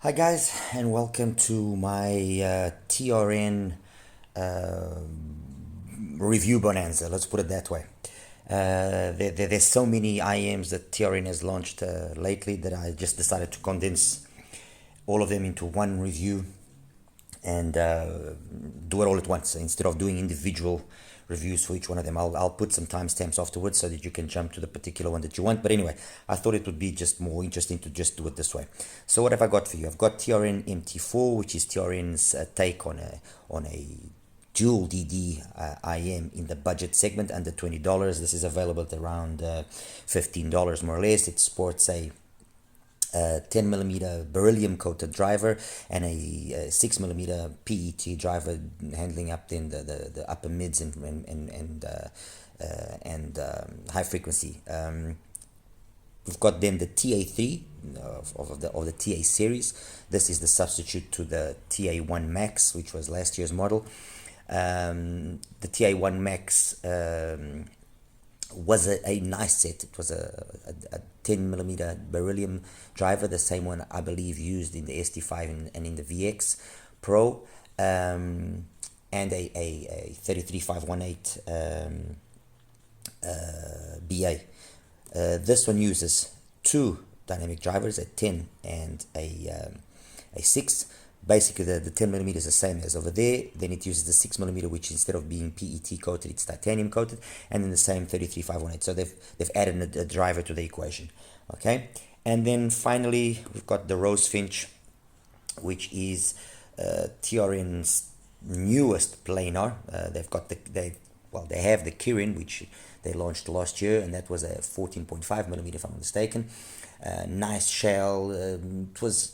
Hi guys, and welcome to my TRN review bonanza. Let's put it that way. There's so many IMs that TRN has launched lately that I just decided to condense all of them into one review and do it all at once instead of doing individual reviews for each one of them. I'll put some timestamps afterwards so that you can jump to the particular one that you want. But anyway, I thought it would be just more interesting to just do it this way. So what have I got for you? I've got TRN MT4, which is TRN's take on a dual DD IM in the budget segment under $20. This is available at around $15 more or less. It sports a 10mm beryllium coated driver and a 6mm PET driver, handling up then the upper mids and high frequency. We've got then the TA3 of the TA series. This is the substitute to the TA1 Max, which was last year's model. The TA1 Max was a nice set. It was a 10mm beryllium driver, the same one I believe used in the SD5 and in the VX Pro, and a 33518 BA. This one uses two dynamic drivers, a 10 and a 6. Basically, the 10mm is the same as over there. Then it uses the 6mm, which instead of being PET coated, it's titanium coated, and then the same 33518. So they've added a driver to the equation. Okay, and then finally we've got the Rosefich, which is TRN's newest planar. They've got they have the Kirin, which they launched last year, and that was a 14.5mm, if I'm not mistaken. Nice shell. It was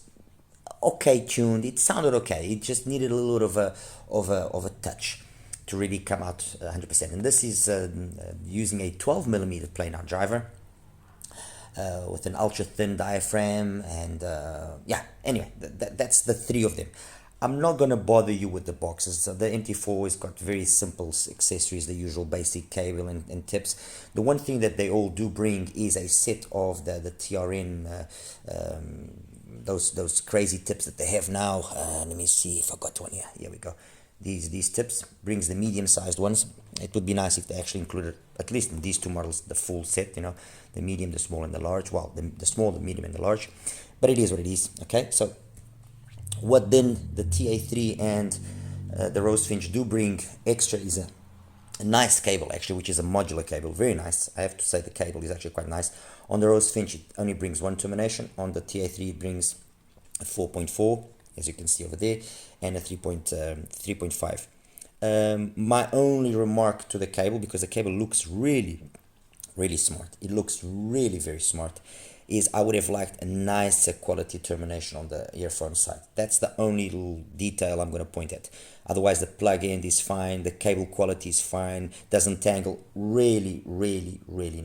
okay tuned. It sounded okay. It just needed a little bit of a touch to really come out 100%. And this is using a 12mm planar driver with an ultra thin diaphragm, and yeah. Anyway, that's the three of them. I'm not gonna bother you with the boxes. So the MT4 has got very simple accessories, the usual basic cable and tips. The one thing that they all do bring is a set of the TRN those crazy tips that they have now. Let me see if I got one here. Here we go. These tips brings the medium-sized ones. It would be nice if they actually included, at least in these two models, the full set. You know, the medium, the small, and the large. Well, the small, the medium, and the large. But it is what it is. Okay, so what then the TA3 and the Rosefich do bring extra is a nice cable, actually, which is a modular cable. Very nice. I have to say the cable is actually quite nice. On the Rosefich, it only brings one termination. On the TA3, it brings a 4.4, as you can see over there, and a 3.5. My only remark to the cable, because the cable looks really smart, it looks really very smart, is I would have liked a nicer quality termination on the earphone side. That's the only little detail I'm going to point at. Otherwise, the plug end is fine, the cable quality is fine, doesn't tangle. Really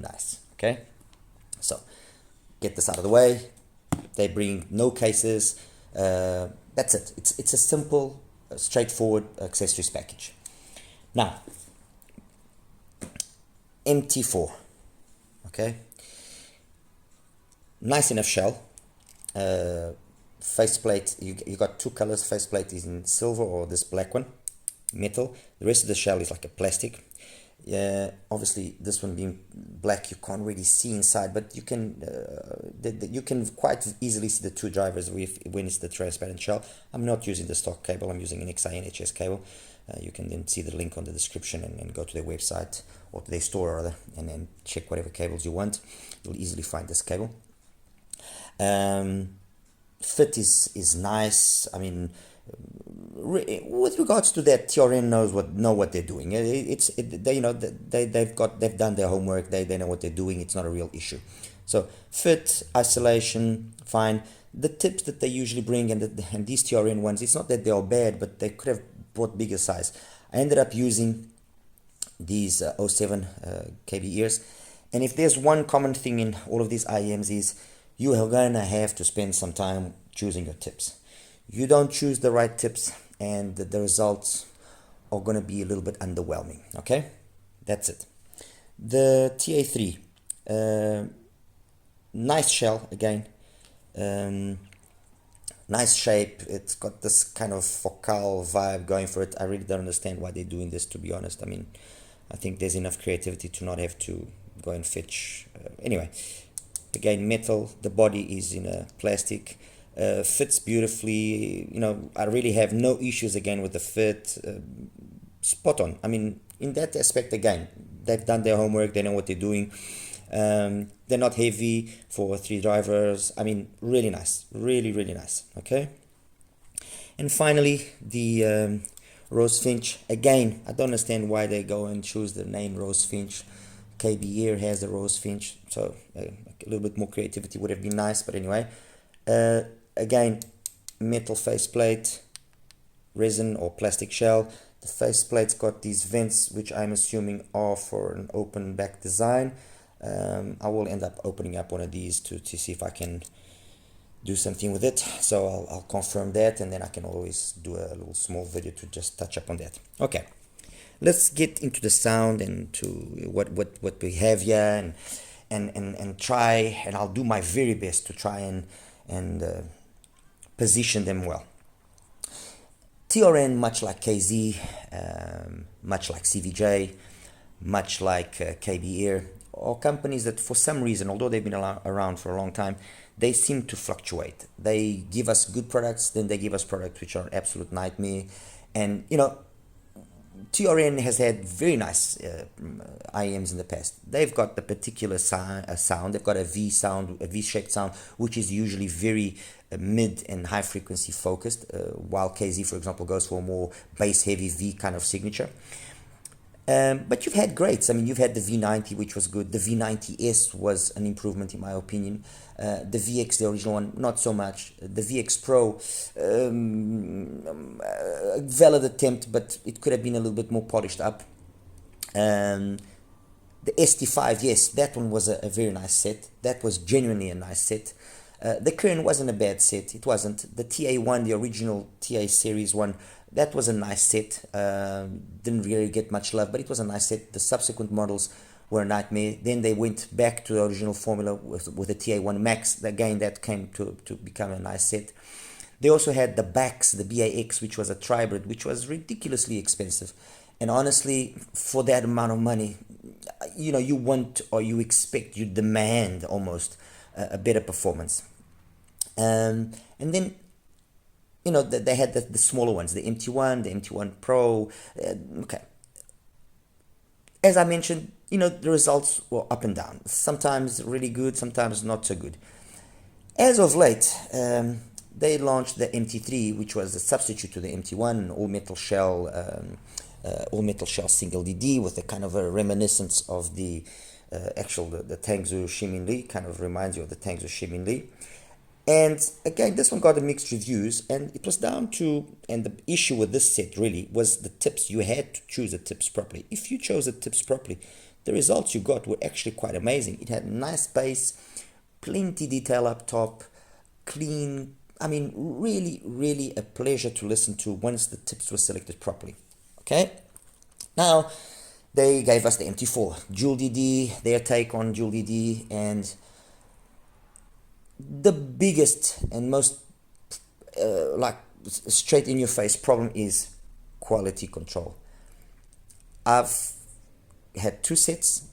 nice. Okay, so get this out of the way. They bring no cases. That's it. It's a simple, straightforward accessories package. Now, MT4. Okay, nice enough shell. Faceplate, you got two colors. Faceplate is in silver, or this black one, metal. The rest of the shell is like a plastic. Obviously this one being black, you can't really see inside, but you can quite easily see the two drivers when it's the transparent shell. I'm not using the stock cable. I'm using an XINHS cable. You can then see the link on the description and go to their website, or to their store rather, and then check whatever cables you want. You'll easily find this cable. Fit is nice. I mean, with regards to that, TRN know what they're doing. They've done their homework. They know what they're doing. It's not a real issue. So fit, isolation, fine. The tips that they usually bring, and these TRN ones, it's not that they are bad, but they could have bought bigger size. I ended up using these 07 KB ears, and if there's one common thing in all of these IMs, is you are gonna have to spend some time choosing your tips. You don't choose the right tips, and the results are gonna be a little bit underwhelming. Okay, that's it. The TA3, nice shell again. Nice shape. It's got this kind of focal vibe going for it. I really don't understand why they're doing this, to be honest. I mean, I think there's enough creativity to not have to go and fetch. Anyway, again, metal. The body is in a plastic. Fits beautifully. You know, I really have no issues again with the fit. Spot on. I mean, in that aspect, again, they've done their homework. They know what they're doing. They're not heavy for 3 drivers. I mean, really nice. Really, really nice. Okay. And finally, the Rosefich. Again, I don't understand why they go and choose the name Rosefich. KB here has the Rosefich, so a little bit more creativity would have been nice. But anyway, again, metal faceplate, resin or plastic shell. The faceplate's got these vents, which I'm assuming are for an open back design. I will end up opening up one of these to see if I can do something with it. So I'll confirm that, and then I can always do a little small video to just touch up on that. Okay, let's get into the sound and to what we have here, and try, and I'll do my very best to try and position them well. TRN, much like KZ, much like CVJ, much like KB Ear, are companies that for some reason, although they've been around for a long time, they seem to fluctuate. They give us good products, then they give us products which are absolute nightmare. And, you know, TRN has had very nice IEMs in the past. They've got the particular sound. They've got a V sound, a V-shaped sound, which is usually very mid and high frequency focused, while KZ, for example, goes for a more bass heavy V kind of signature. But you've had greats. I mean, you've had the V90, which was good. The V90S was an improvement, in my opinion. The VX, the original one, not so much. The VX Pro, a valid attempt, but it could have been a little bit more polished up. The ST5, yes, that one was a very nice set. That was genuinely a nice set. The Kern wasn't a bad set. It wasn't. The TA1, the original TA series one, that was a nice set. Didn't really get much love, but it was a nice set. The subsequent models were a nightmare. Then they went back to the original formula with the TA1 Max. Again, that came to become a nice set. They also had the BAX, the BAX, which was a tribrid, which was ridiculously expensive. And honestly, for that amount of money, you know, you want, or you expect, you demand almost a better performance. And then, you know, they had the smaller ones, the MT1, the MT1 Pro. Okay. As I mentioned, you know, the results were up and down. Sometimes really good, sometimes not so good. As of late, they launched the MT3, which was a substitute to the MT1, an all-metal shell single DD with a kind of a reminiscence of the the Tangzu Shimin Li, kind of reminds you of the Tangzu Shimin Li. And again, this one got mixed reviews, and it was down to, and the issue with this set really was the tips. You had to choose the tips properly. If you chose the tips properly, the results you got were actually quite amazing. It had nice bass, plenty detail up top, clean. I mean, really, really a pleasure to listen to once the tips were selected properly. Okay, now they gave us the MT4 Dual DD, their take on Dual DD, and the biggest and most like straight in your face problem is quality control. I've had 2 sets.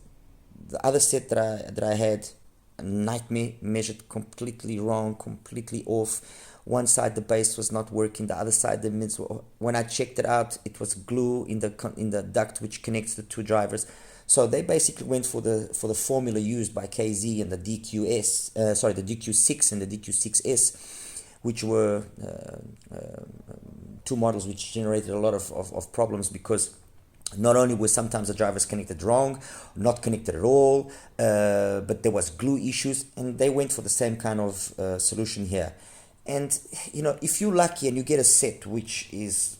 The other set that I had, a nightmare, measured completely wrong, completely off. One side the bass was not working, the other side the mids were. When I checked it out, it was glue in the duct which connects the 2 drivers. So they basically went for the formula used by KZ and the DQS, the DQ6 and the DQ6S, which were 2 models which generated a lot of problems, because not only were sometimes the drivers connected wrong, not connected at all, but there was glue issues, and they went for the same kind of solution here. And you know, if you're lucky and you get a set which is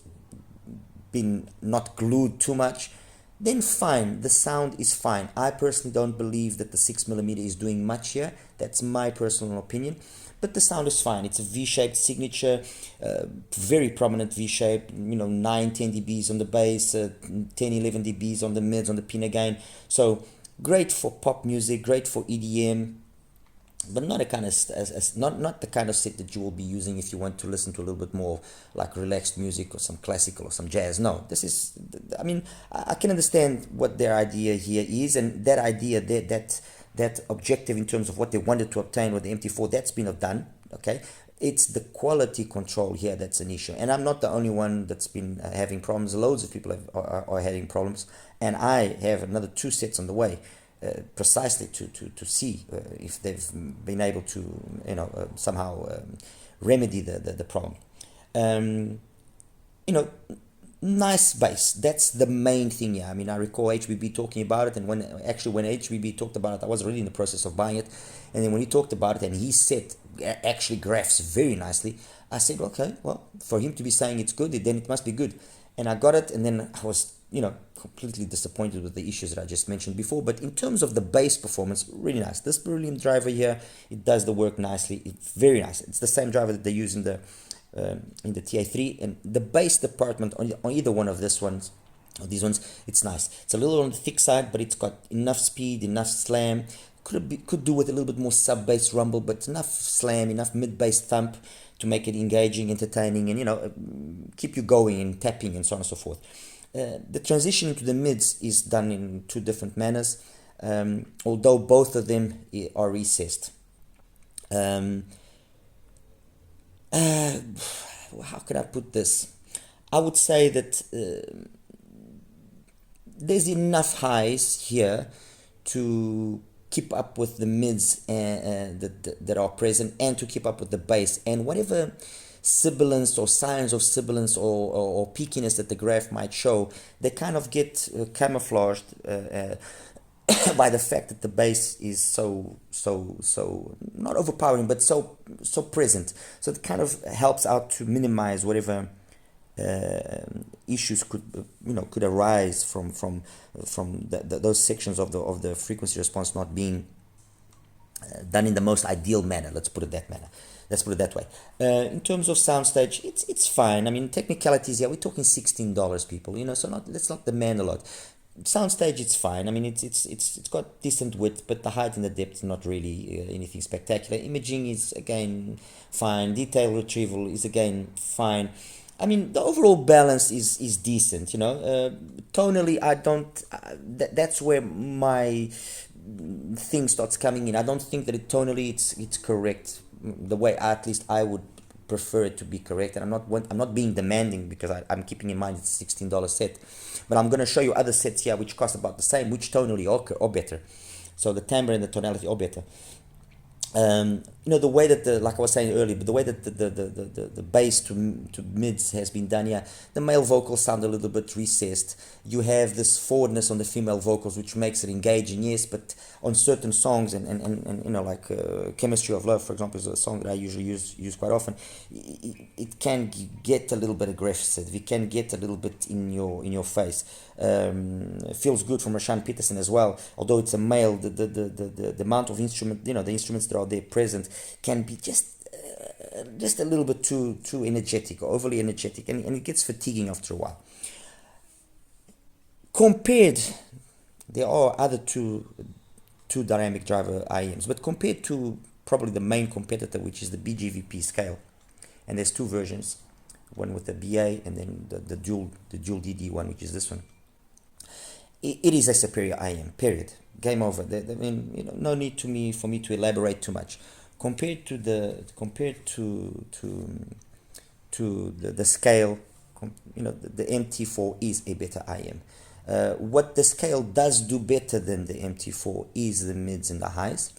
been not glued too much, then fine, the sound is fine. I personally don't believe that the 6mm is doing much here. That's my personal opinion. But the sound is fine. It's a V-shaped signature, very prominent V-shape, you know, 9-10 dBs on the bass, 10-11 dBs on the mids, on the pin again. So great for pop music, great for EDM. but not a kind of not the kind of set that you will be using if you want to listen to a little bit more like relaxed music or some classical or some jazz. No, this is, I mean, I can understand what their idea here is, and that idea, that objective in terms of what they wanted to obtain with the MT4, that's been done. Okay, it's the quality control here that's an issue, and I'm not the only one that's been having problems. Loads of people are having problems, and I have another 2 sets on the way, precisely to see if they've been able to, somehow remedy the problem. You know, nice bass. That's the main thing. Yeah, I mean, I recall HBB talking about it, and when HBB talked about it, I was already in the process of buying it, and then when he talked about it and he said actually graphs very nicely, I said, okay, well, for him to be saying it's good, then it must be good. And I got it, and then I was, completely disappointed with the issues that I just mentioned before. But in terms of the bass performance, really nice. This Beryllium driver here, it does the work nicely. It's very nice. It's the same driver that they use in the TA3, and the bass department on either one of these ones, it's nice. It's a little on the thick side, but it's got enough speed, enough slam. Could do with a little bit more sub bass rumble, but enough slam, enough mid bass thump to make it engaging, entertaining, and keep you going and tapping and so on and so forth. The transition into the mids is done in 2 different manners, although both of them are recessed. How can I put this? I would say that there's enough highs here to keep up with the mids that are present, and to keep up with the bass, and whatever sibilance or signs of sibilance or peakiness that the graph might show, they kind of get camouflaged by the fact that the bass is so not overpowering, but so present. So it kind of helps out to minimize whatever issues could arise from those sections of the frequency response not being done in the most ideal manner. Let's put it that way. In terms of soundstage, it's fine. I mean, technicalities, yeah, we're talking $16, people. So let's not demand a lot. Soundstage, it's fine. I mean, it's got decent width, but the height and the depth is not really anything spectacular. Imaging is again fine. Detail retrieval is again fine. I mean, the overall balance is decent. Tonally, I don't. That's where my thing starts coming in. I don't think that tonally it's correct the way at least I would prefer it to be correct. And I'm not being demanding, because I'm keeping in mind it's a $16 set, but I'm going to show you other sets here which cost about the same, which tonally or better. So the timbre and the tonality are better. The way that like I was saying earlier, but the way that the bass to mids has been done here, the male vocals sound a little bit recessed. You have this forwardness on the female vocals, which makes it engaging, yes, but on certain songs and like Chemistry of Love, for example, is a song that I usually use quite often. It can get a little bit aggressive. It can get a little bit in your face. It feels good from Rashaan Peterson as well. Although it's a male, the amount of instrument, the instruments that are there present can be just a little bit too energetic or overly energetic, and it gets fatiguing after a while. Compared, there are other two dynamic driver IEMs, but compared to probably the main competitor, which is the BGVP scale, and there's 2 versions, one with the BA and then the dual DD one, which is this one. It is a superior IM, period. Game over. I mean, no need for me to elaborate too much. Compared to the scale, the MT4 is a better IM. What the scale does do better than the MT4 is the mids and the highs,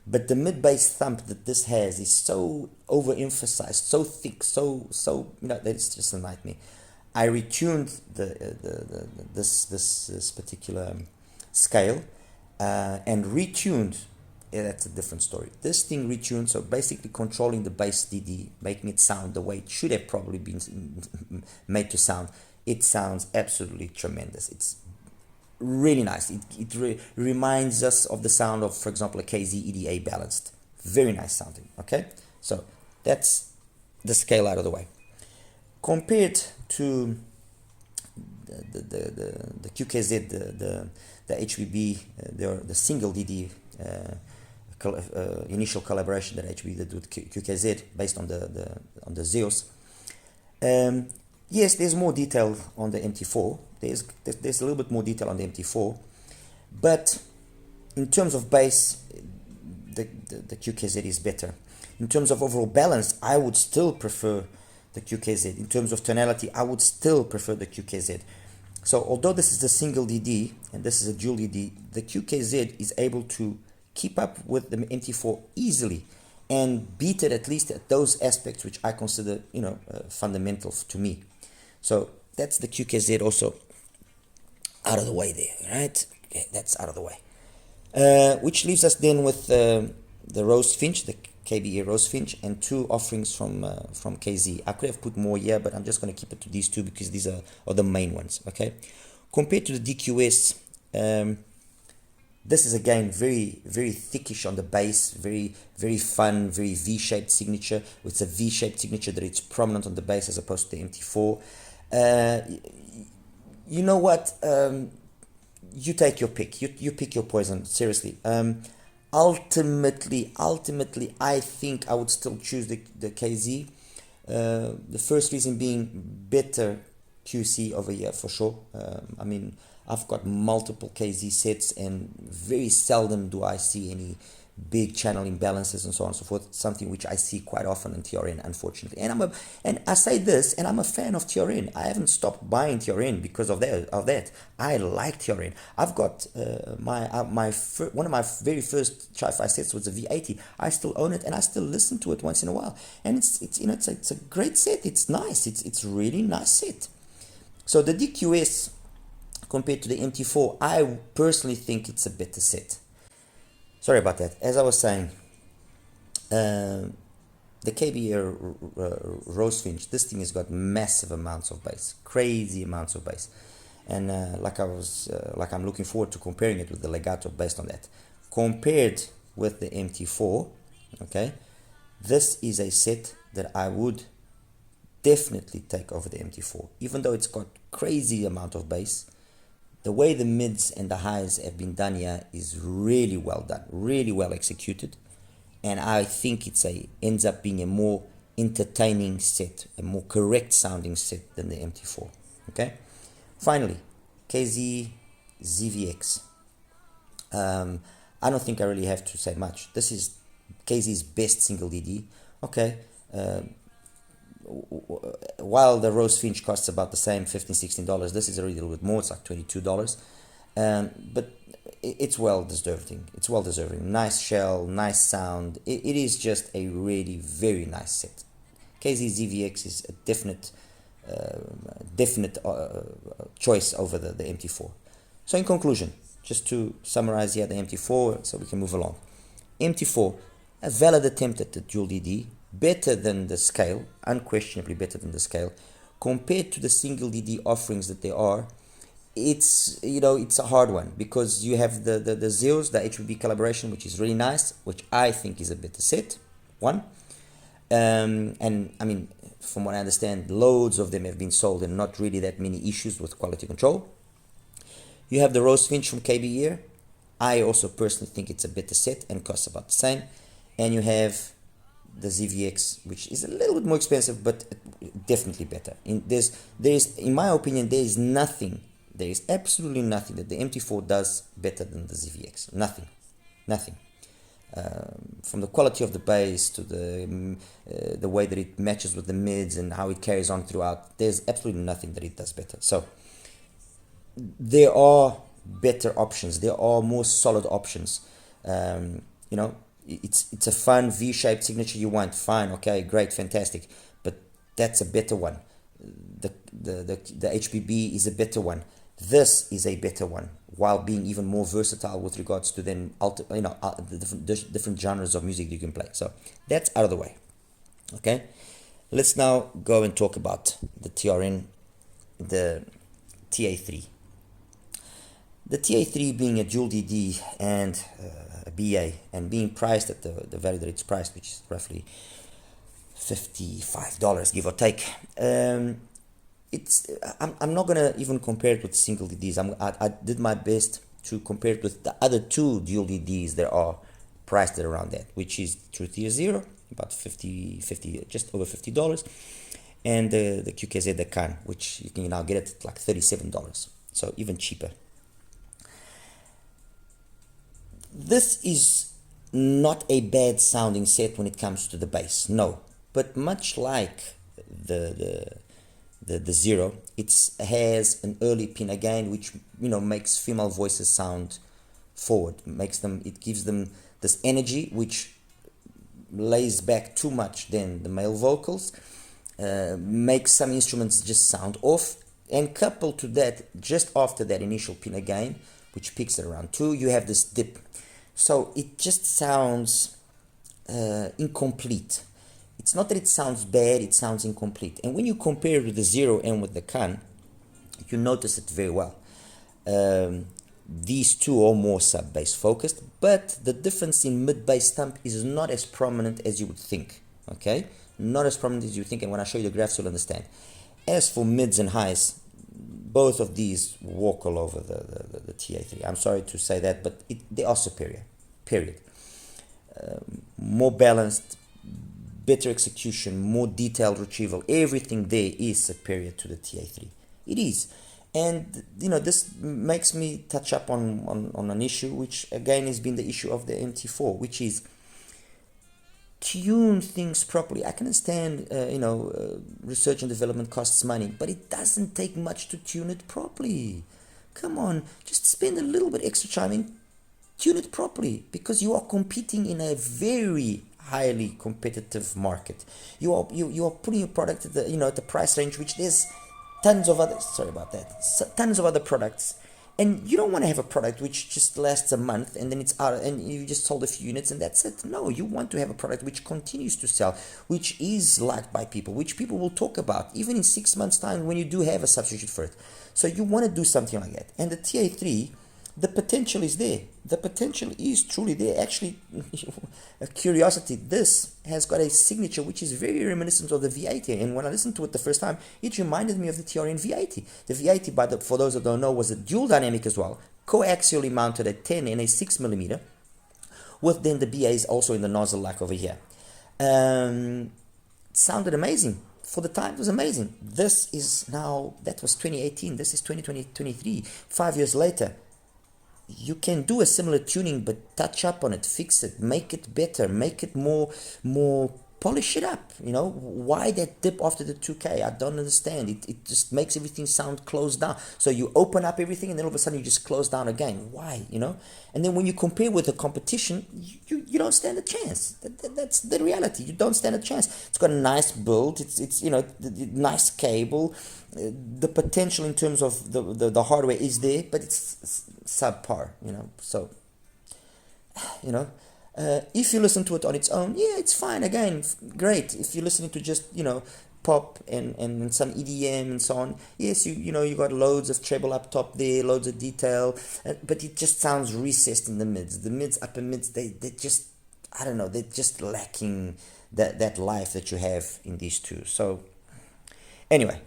but the mid bass thump that this has is so overemphasized, so thick, so that it's just a nightmare. I retuned this particular scale and retuned. Yeah, that's a different story. This thing retuned, so basically controlling the bass DD, making it sound the way it should have probably been made to sound. It sounds absolutely tremendous. It's really nice. It reminds us of the sound of, for example, a KZ EDA balanced. Very nice sounding. Okay, so that's the scale out of the way. Compared to the QKZ, the HBB, the single DD initial collaboration that HB did with QKZ based on the Zeus. Yes, there's more detail on the MT4. There's a little bit more detail on the MT4, but in terms of bass, the QKZ is better. In terms of overall balance, I would still prefer the QKZ. In terms of tonality, I would still prefer the QKZ. So although this is a single DD and this is a dual DD, the QKZ is able to keep up with the MT4 easily and beat it at least at those aspects which I consider, fundamental to me. So that's the QKZ also out of the way there, right? Okay, that's out of the way. Which leaves us then with the Rosefich, the KBE Rosefich, and two offerings from KZ. I could have put more here, but I'm just going to keep it to these two because these are the main ones. Okay, compared to the DQS, this is again very, very thickish on the bass, very, very fun, very V-shaped signature. It's a V-shaped signature that it's prominent on the bass as opposed to the MT4. You know what? You take your pick. You pick your poison. Seriously. Ultimately, I think I would still choose the KZ. The first reason being better QC over here for sure. I mean, I've got multiple KZ sets and very seldom do I see any big channel imbalances and so on and so forth, something which I see quite often in TRN, unfortunately. And I say this, and I'm a fan of TRN. I haven't stopped buying TRN because of that. I like TRN. I've got one of my very first HiFi sets was a V80. I still own it and I still listen to it once in a while. And it's a great set. It's nice. It's really nice set. So the DQS compared to the MT4, I personally think it's a better set. Sorry about that. As I was saying, the KBE Rosefich, this thing has got massive amounts of bass, crazy amounts of bass, and I'm looking forward to comparing it with the Legato based on that. Compared with the MT4, okay, this is a set that I would definitely take over the MT4, even though it's got crazy amount of bass. The way the mids and the highs have been done here is really well done, really well executed, and I think ends up being a more entertaining set, a more correct sounding set than the MT4. Okay, finally, KZ ZVX. I don't think I really have to say much. This is KZ's best single DD. Okay. While the Rosefich costs about the same, $15-16, this is already a little bit more. It's like $22, but it's well deserving. It's well deserving. Nice shell, nice sound. It is just a really very nice set. KZ ZVX is a definite choice over the MT4. So in conclusion, just to summarize here the MT4, so we can move along. MT4, a valid attempt at the dual DD. Better than the scale, unquestionably better than the scale. Compared to the single DD offerings that there are, it's a hard one because you have the Zeus, the HBB collaboration, which is really nice, which I think is a better set. One, and I mean, from what I understand, loads of them have been sold and not really that many issues with quality control. You have the Rosefich from KBE. I also personally think it's a better set and costs about the same. And you have the ZVX, which is a little bit more expensive, but definitely better. In my opinion, there is absolutely nothing that the MT4 does better than the ZVX. Nothing. From the quality of the bass to the way that it matches with the mids and how it carries on throughout, there's absolutely nothing that it does better. So there are better options. There are more solid options. It's a fun V-shaped signature you want. Fine, okay, great, fantastic. But that's a better one. The HBB is a better one. This is a better one, while being even more versatile with regards to then the different genres of music you can play. So that's out of the way. Okay, let's now go and talk about the TRN, the TA3. The TA3 being a dual DD and a BA, and being priced at the value that it's priced, which is roughly $55, give or take. I'm not gonna even compare it with single DDs. I did my best to compare it with the other two dual DDs that are priced it around that, which is Truth Tier 0, about 50, just over $50, and the QKZ, the Can, which you can now get it at like $37, so even cheaper. This is not a bad sounding set when it comes to the bass, no, but much like the Zero, it has an early pinna gain, which makes female voices sound forward, it gives them this energy which lays back too much than the male vocals, makes some instruments just sound off, and coupled to that, just after that initial pinna gain, which peaks at around 2, you have this dip, so it just sounds incomplete. It's not that it sounds bad, it sounds incomplete. And when you compare it with the Zero and with the Can, you notice it very well. These two are more sub-bass focused, but the difference in mid-bass thump is not as prominent as you would think, okay? Not as prominent as you think, and when I show you the graphs, you'll understand. As for mids and highs, both of these walk all over the TA3. I'm sorry to say that, but they are superior, period. More balanced, better execution, more detailed retrieval, everything there is superior to the TA3. It is. And this makes me touch up on an issue which again has been the issue of the MT4, which is tune things properly. I can understand research and development costs money, but it doesn't take much to tune it properly. Come on, just spend a little bit extra time and tune it properly, because you are competing in a very highly competitive market. You are putting your product at the price range which there's tons of other products, and you don't want to have a product which just lasts a month and then it's out and you just sold a few units and that's it. No, you want to have a product which continues to sell, which is liked by people, which people will talk about even in 6 months time when you do have a substitute for it. So you want to do something like that, and the TA3, the potential is there. The potential is truly there. Actually, a curiosity, this has got a signature which is very reminiscent of the V80. And when I listened to it the first time, it reminded me of the TRN V80. The V80, for those that don't know, was a dual dynamic as well, coaxially mounted at 10 and a 6mm, with then the BAs also in the nozzle like over here. Sounded amazing. For the time, it was amazing. This is now, that was 2018. This is 2023, 5 years later. You can do a similar tuning, but touch up on it, fix it, make it better, make it more polish it up. Why that dip after the 2K? I don't understand. It just makes everything sound closed down. So you open up everything and then all of a sudden you just close down again. Why? And then when you compare with the competition, you don't stand a chance. That's the reality. You don't stand a chance. It's got a nice build. It's nice cable. The potential in terms of the hardware is there, but it's subpar. So if you listen to it on its own, yeah, it's fine. Again, great. If you're listening to just pop and some EDM and so on, yes, you got loads of treble up top there, loads of detail, but it just sounds recessed in the mids. The mids, upper mids, they just, I don't know, they're just lacking that life that you have in these two. So anyway,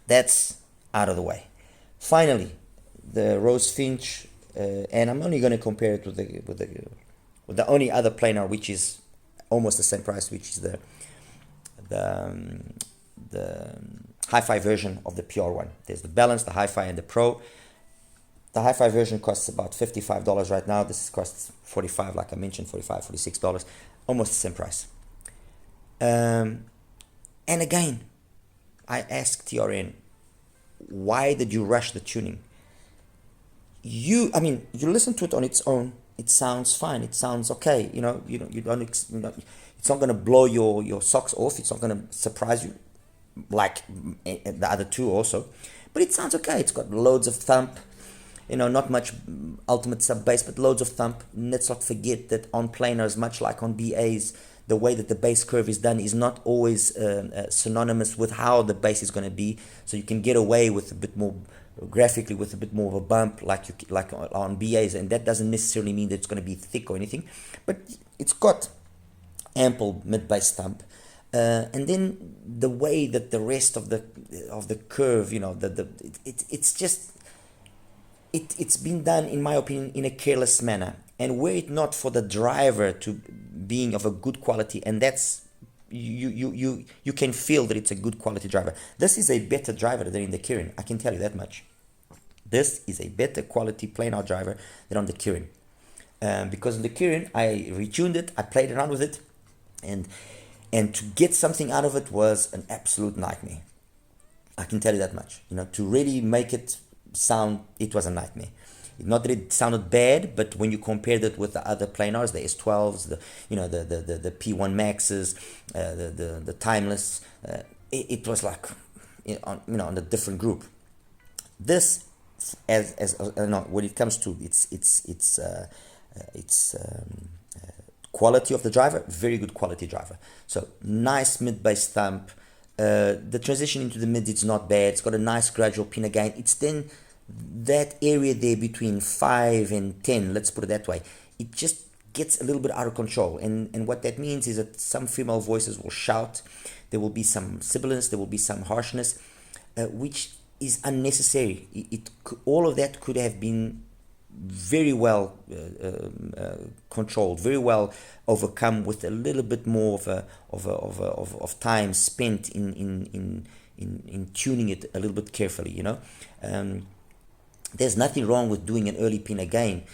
that's out of the way. Finally, the Rosefich, and I'm only going to compare it with the only other planar which is almost the same price, which is the HiFi version of the PR one. There's the Balance, the HiFi, and the Pro. The HiFi version costs about $55 right now. This costs $45, like I mentioned, $45, $46, almost the same price. And again, I asked TRN, why did you rush the tuning? You listen to it on its own. It sounds fine. It sounds okay. You don't. It's not going to blow your socks off. It's not going to surprise you like the other two also. But it sounds okay. It's got loads of thump. Not much ultimate sub bass, but loads of thump. Let's not forget that on planars, much like on BAs, the way that the bass curve is done is not always synonymous with how the bass is going to be. So you can get away with a bit more graphically with a bit more of a bump like on BAs, and that doesn't necessarily mean that it's going to be thick or anything, but it's got ample mid-bass thump, and then the way that the rest of the curve, it's been done, in my opinion, in a careless manner. and were it not for the driver to being of a good quality, and that's you can feel that it's a good quality driver. This is a better driver than in the Kirin, I can tell you that much. This is a better quality Planar driver than on the Kirin. Because in the Kirin, I retuned it, I played around with it, and to get something out of it was an absolute nightmare. I can tell you that much. To really make it sound, it was a nightmare. Not that it sounded bad, but when you compared it with the other Planars, the S12s, the P1 Maxes, the Timeless, it was like on a different group. This, when it comes to its quality of the driver, very good quality driver. So nice mid bass thump. The transition into the mid, it's not bad. It's got a nice gradual pinna gain. It's then that area there between 5 and 10, let's put it that way, it just gets a little bit out of control. And what that means is that some female voices will shout, there will be some sibilance, there will be some harshness, which is unnecessary. All of that could have been very well controlled, very well overcome with a little bit more of time spent in tuning it a little bit carefully. There's nothing wrong with doing an early pinna gain.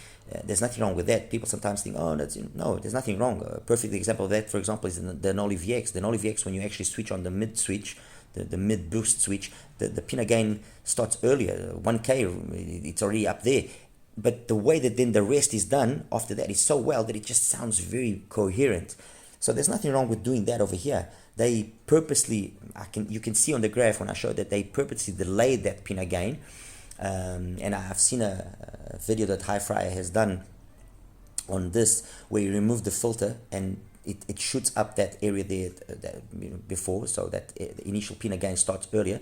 There's nothing wrong with that. People sometimes think, no, there's nothing wrong. A perfect example of that, for example, is the Noli VX. The Noli VX, when you actually switch on the mid switch, the mid boost switch, the pinna gain starts earlier. 1K, it's already up there. But the way that then the rest is done after that is so well that it just sounds very coherent. So there's nothing wrong with doing that over here. They purposely, you can see on the graph when I showed that they purposely delayed that pinna gain. And I've seen a video that HiFi has done on this where you remove the filter and it shoots up that area there before, so that the initial pinna gain starts earlier.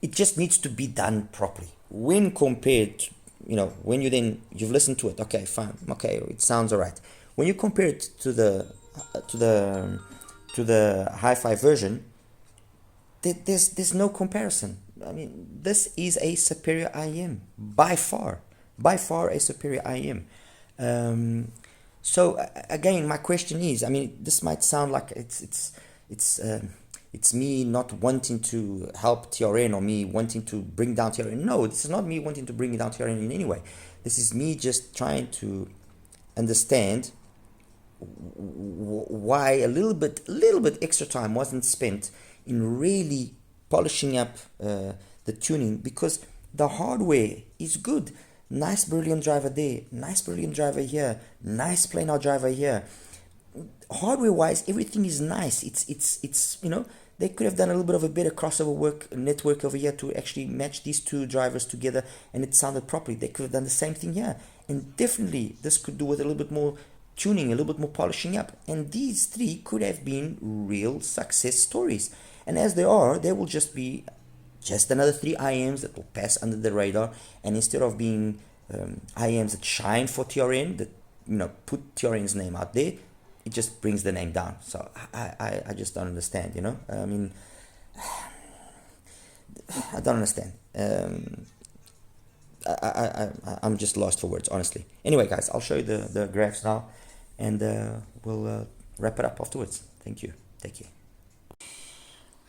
It just needs to be done properly. When compared, when you've listened to it, okay, fine, okay, it sounds all right. When you compare it to the HiFi version, there's no comparison. I mean, this is a superior IEM by far a superior IEM. So again, my question is, this might sound like it's me not wanting to help TRN or me wanting to bring down TRN. No, this is not me wanting to bring down TRN in any way. This is me just trying to understand why a little bit extra time wasn't spent in really polishing up the tuning, because the hardware is good. Nice Beryllium driver there, nice Beryllium driver here, nice Planar driver here. Hardware wise, everything is nice. It's they could have done a little bit of a better crossover network over here to actually match these two drivers together, and it sounded properly. They could have done the same thing here, and definitely this could do with a little bit more tuning, a little bit more polishing up, and these three could have been real success stories. And as they are, they will just be another 3 IMs that will pass under the radar, and instead of being IMs that shine for TRN, that put TRN's name out there, it just brings the name down. So I just don't understand. I don't understand. I'm just lost for words, honestly. Anyway, guys, I'll show you the graphs now, and we'll wrap it up afterwards. Thank you. Take care.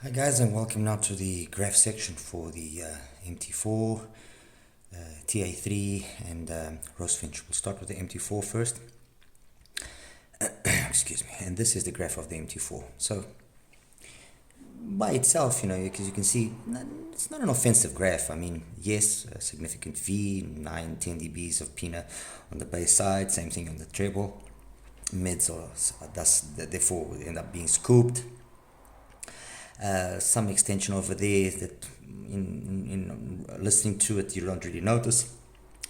Hi guys, and welcome now to the graph section for the MT4, TA3 and Rosefich. We'll start with the MT4 first. Excuse me. And this is the graph of the MT4. So by itself, because you can see, it's not an offensive graph. Yes, a significant V, 9, 10 dBs of pinna on the bass side, same thing on the treble. Mids, therefore would end up being scooped. Some extension over there that in listening to it you don't really notice.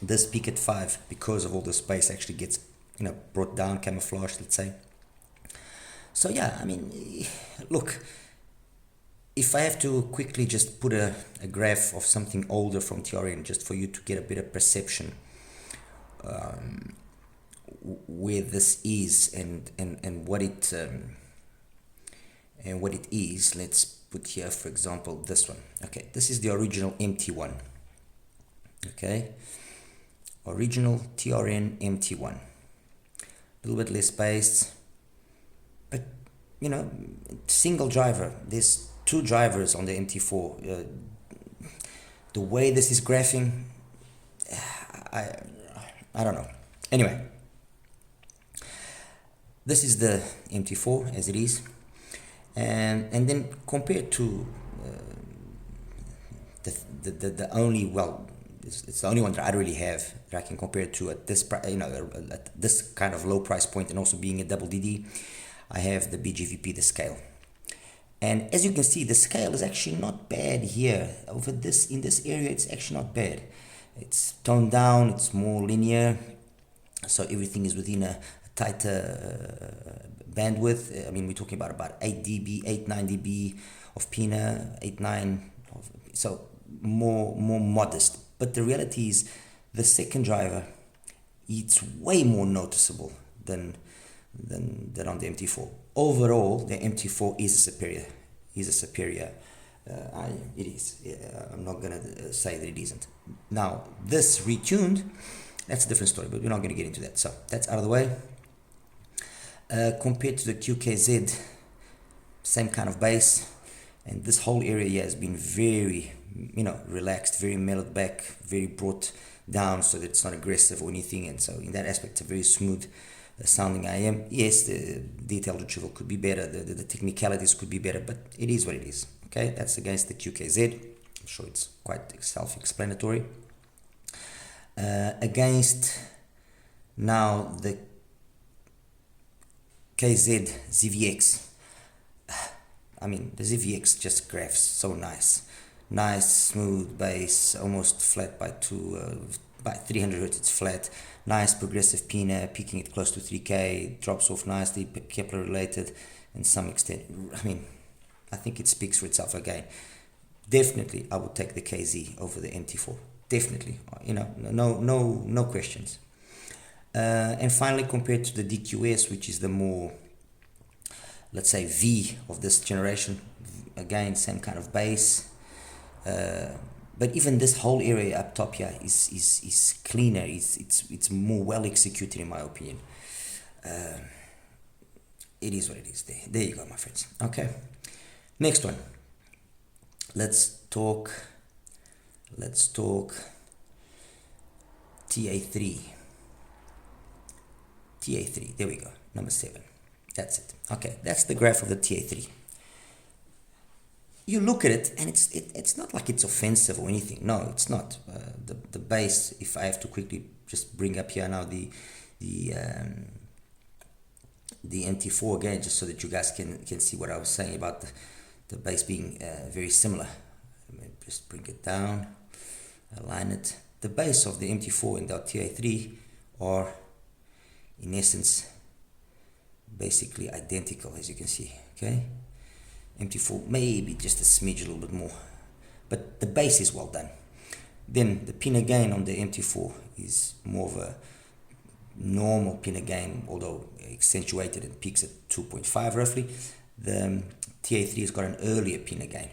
This peak at 5, because of all the space, actually gets brought down, camouflaged, let's say. So yeah, look, if I have to quickly just put a graph of something older from TRN, just for you to get a bit of perception where this is and what it is, let's put here, for example, this one. Okay, this is the original MT1. Okay, original TRN MT1. A little bit less bass, but you know, single driver. There's two drivers on the MT4. The way this is graphing, I don't know. Anyway, this is the MT4 as it is, and then compared to the only, well, it's the only one that I really have that I can compare it to at this at this kind of low price point, and also being a double DD, I have the BGVP, the scale. And as you can see, the scale is actually not bad here. Over this, in this area, it's actually not bad. It's toned down, it's more linear, so everything is within a tighter bandwidth. I mean, we're talking about 8 dB, 9 dB of PINA, 8, 9, so more modest. But the reality is, the second driver, it's way more noticeable than on the MT4. Overall, the MT4 is superior. It is. I'm not gonna say that it isn't. Now, this retuned, that's a different story, but we're not gonna get into that. So that's out of the way. Compared to the QKZ, same kind of bass, and this whole area here has been very, relaxed, very mellowed back, very brought down so that it's not aggressive or anything. And so in that aspect, it's a very smooth sounding IM. Yes, the detailed retrieval could be better, the technicalities could be better, but it is what it is. Okay, that's against the QKZ. I'm sure it's quite self-explanatory. Against now the KZ ZVX. I mean, the ZVX just graphs so nice, smooth bass, almost flat by 300 hertz. It's flat, nice progressive PINA, peaking it close to 3K, drops off nicely, Kepler related, and some extent. I mean, I think it speaks for itself again. Definitely, I would take the KZ over the MT4. Definitely, no questions. And finally, compared to the DQS, which is the more, let's say, V of this generation, again, same kind of bass. But even this whole area up top here is cleaner. It's more well executed, in my opinion. It is what it is. There you go, my friends. Okay, next one. Let's talk TA3. TA3. There we go. Number 7. That's it. Okay, that's the graph of the TA3. You look at it, and it's not like it's offensive or anything. No, it's not. The bass, if I have to quickly just bring up here now the MT4 again, just so that you guys can see what I was saying about the bass being very similar. Let me just bring it down, align it. The bass of the MT4 and the TA3 are, in essence, basically identical, as you can see. Okay. MT4 maybe just a smidge, a little bit more, but the bass is well done. Then the PINA gain on the MT4 is more of a normal PINA gain, although accentuated and peaks at 2.5 roughly. The TA3 has got an earlier PINA gain.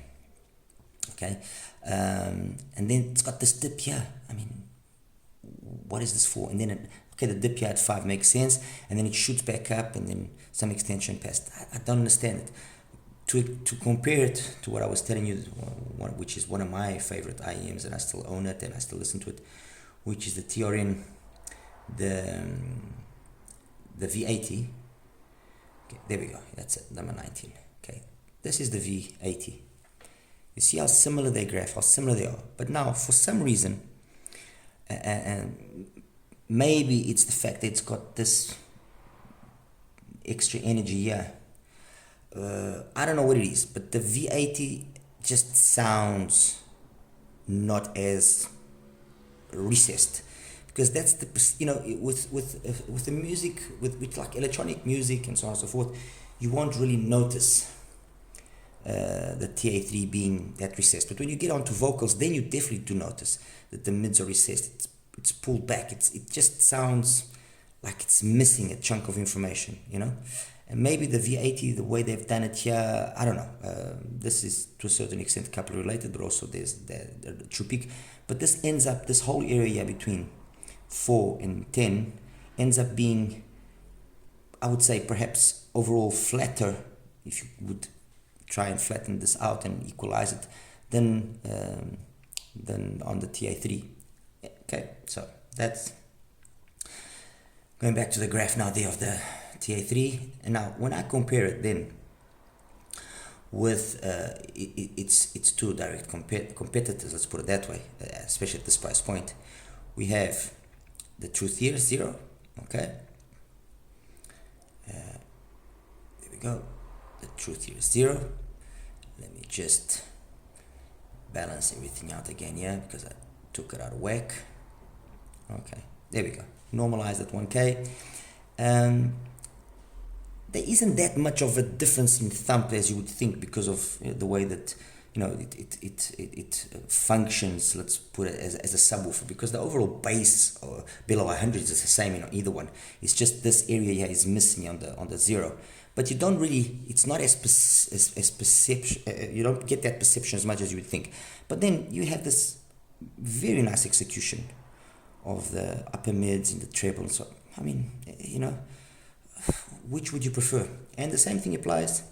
Okay, and then it's got this dip here. I mean, what is this for? And then the dip here at 5 makes sense, and then it shoots back up, and then some extension past. I don't understand it. To compare it to what I was telling you, which is one of my favorite IEMs, and I still own it and I still listen to it, which is the TRN, the V80. Okay, there we go. That's it, number 19. Okay, this is the V80. You see how similar they graph, how similar they are. But now, for some reason, and maybe it's the fact that it's got this extra energy here. I don't know what it is, but the V80 just sounds not as recessed, because that's the, with the music, with like electronic music and so on and so forth, you won't really notice the TA3 being that recessed. But when you get onto vocals, then you definitely do notice that the mids are recessed. It's pulled back. It just sounds like it's missing a chunk of information, And maybe the V80, the way they've done it here, I don't know. This is to a certain extent coupler related, but also there's the true peak. But this ends up, this whole area between 4 and 10 ends up being, I would say, perhaps overall flatter, if you would try and flatten this out and equalize it, than on the TA3. Okay, so that's going back to the graph now there of the TA3. And now when I compare it then with its two direct competitors, let's put it that way, especially at this price point, we have the truth here, 0, okay? There we go. The truth here is 0. Let me just balance everything out again here because I took it out of whack. Okay, there we go. Normalize at 1K. There isn't that much of a difference in thump as you would think because of the way that it functions. Let's put it as a subwoofer, because the overall bass below 100 is the same in either one. It's just this area here is missing on the 0. But you don't really, it's not as perception, you don't get that perception as much as you would think. But then you have this very nice execution of the upper mids and the treble. So, I mean, which would you prefer? And the same thing applies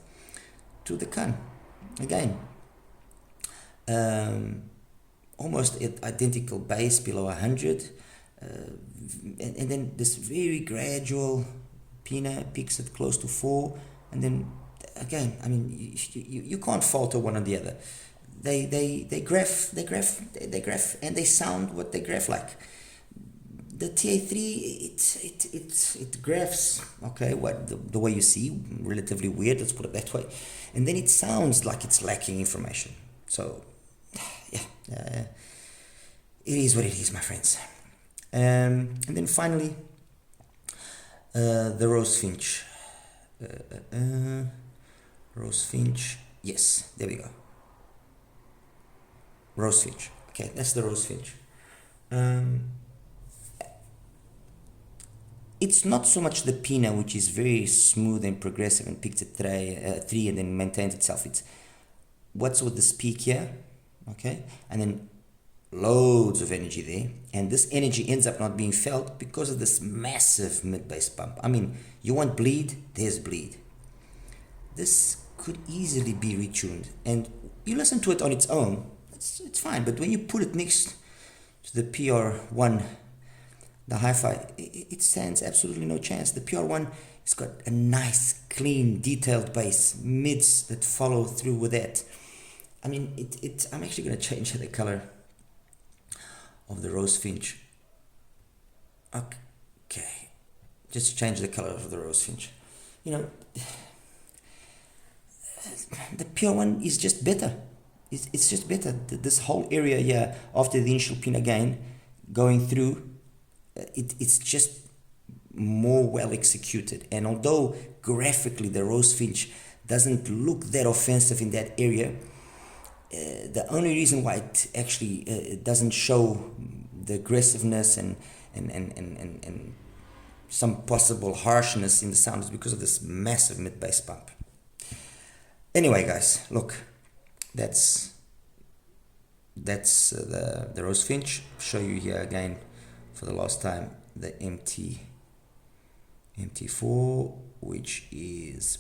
to the CUN. Again, almost identical bass below 100. And then this very gradual Pina peaks at close to 4, and then again, I mean, you can't falter one or the other. They graph, and they sound what they graph like. The TA3, it graphs, okay, what the way you see, relatively weird, let's put it that way, and then it sounds like it's lacking information. So, yeah, it is what it is, my friends. And then finally, the Rosefich. Rosefich. Yes, there we go. Rosefich. Okay, that's the Rosefich. It's not so much the Pina, which is very smooth and progressive and peaks at 3 and then maintains itself. It's what's with this peak here, okay, and then loads of energy there, and this energy ends up not being felt because of this massive mid-bass bump. I mean, you want bleed, there's bleed. This could easily be retuned, and you listen to it on its own, it's fine, but when you put it next to the PR1, the HiFi, it stands absolutely no chance. The PR1 has got a nice, clean, detailed bass, mids that follow through with that. I mean, I'm actually going to change the color of the Rosefich. Okay, just change the color of the Rosefich. The PR1 is just better. It's just better. This whole area here, after the initial Pina gain, going through, it's just more well executed. And although graphically the Rosefich doesn't look that offensive in that area, the only reason why it actually it doesn't show the aggressiveness and some possible harshness in the sound is because of this massive mid-bass bump. Anyway, guys, look, that's the Rosefich. Show you here again for the last time the MT4, which is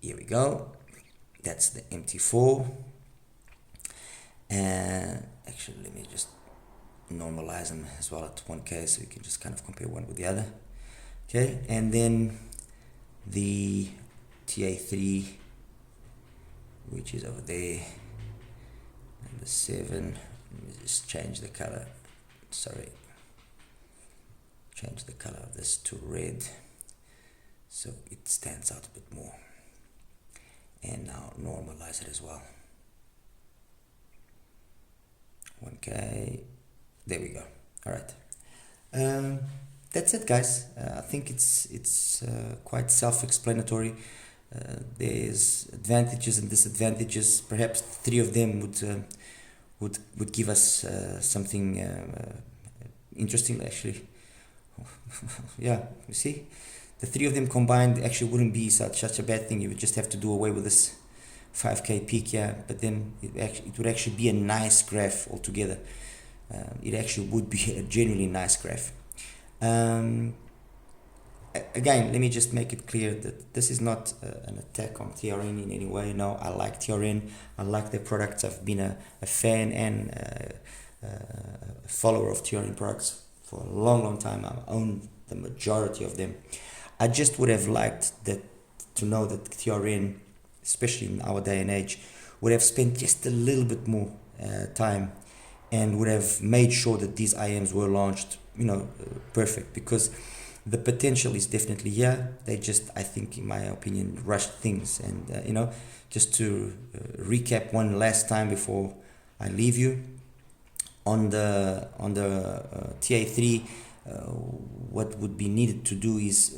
here we go. That's the MT4. And actually, let me just normalize them as well at 1K so we can just kind of compare one with the other. Okay, and then the TA3, which is over there, number 7. Let me just change the color. Sorry, change the color of this to red so it stands out a bit more. And now normalize it as well. 1K. There we go. All right. That's it, guys. I think it's quite self-explanatory. There's advantages and disadvantages. Perhaps 3 of them would give us something interesting, actually. Yeah, you see, the 3 of them combined actually wouldn't be such a bad thing. You would just have to do away with this 5K peak, yeah, but then it would actually be a nice graph altogether. It actually would be a genuinely nice graph. Again, let me just make it clear that this is not an attack on TRN in any way. No, I like TRN. I like their products. I've been a fan and a follower of TRN products for a long time. I own the majority of them. I just would have liked that to know that TRN, especially in our day and age, would have spent just a little bit more time and would have made sure that these IMs were launched, perfect, because the potential is definitely here. They just, I think, in my opinion, rushed things. And just to recap one last time before I leave you, on the TA3, what would be needed to do is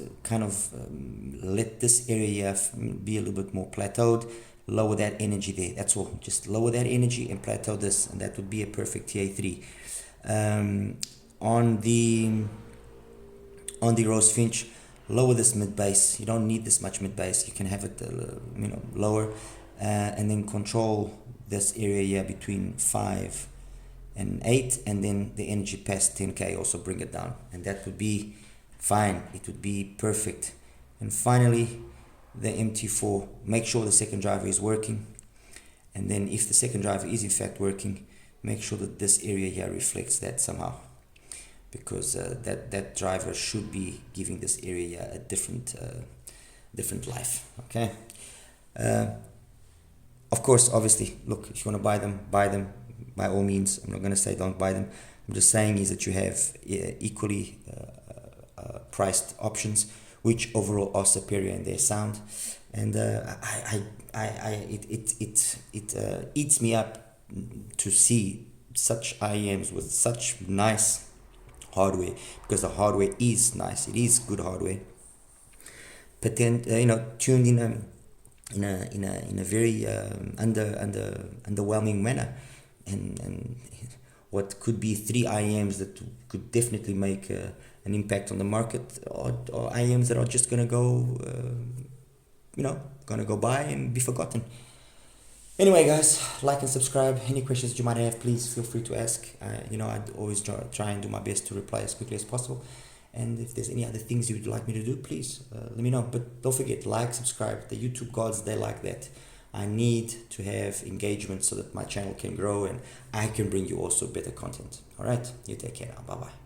let this area be a little bit more plateaued, lower that energy there. That's all. Just lower that energy and plateau this, and that would be a perfect TA3. On the Rosefich, lower this mid bass. You don't need this much mid bass. You can have it lower, and then control this area here between 5 and 8, and then the energy past 10k also bring it down, and that would be fine. It would be perfect. And finally, the MT4, make sure the second driver is working, and then if the second driver is in fact working, make sure that this area here reflects that somehow, because that driver should be giving this area a different life. Okay. Of course, obviously, look, if you want to buy them by all means. I'm not going to say don't buy them. I'm just saying is that you have equally priced options, which overall are superior in their sound, and it eats me up to see such IEMs with such nice hardware, because the hardware is nice. It is good hardware, but then tuned in a very underwhelming manner, and what could be 3 IEMs that could definitely make an impact on the market, or IEMs that are just gonna go by and be forgotten. Anyway, guys, like and subscribe. Any questions that you might have, please feel free to ask. I'd always try and do my best to reply as quickly as possible. And if there's any other things you would like me to do, please let me know. But don't forget, like, subscribe. The YouTube gods, they like that. I need to have engagement so that my channel can grow and I can bring you also better content. All right, you take care now. Bye-bye.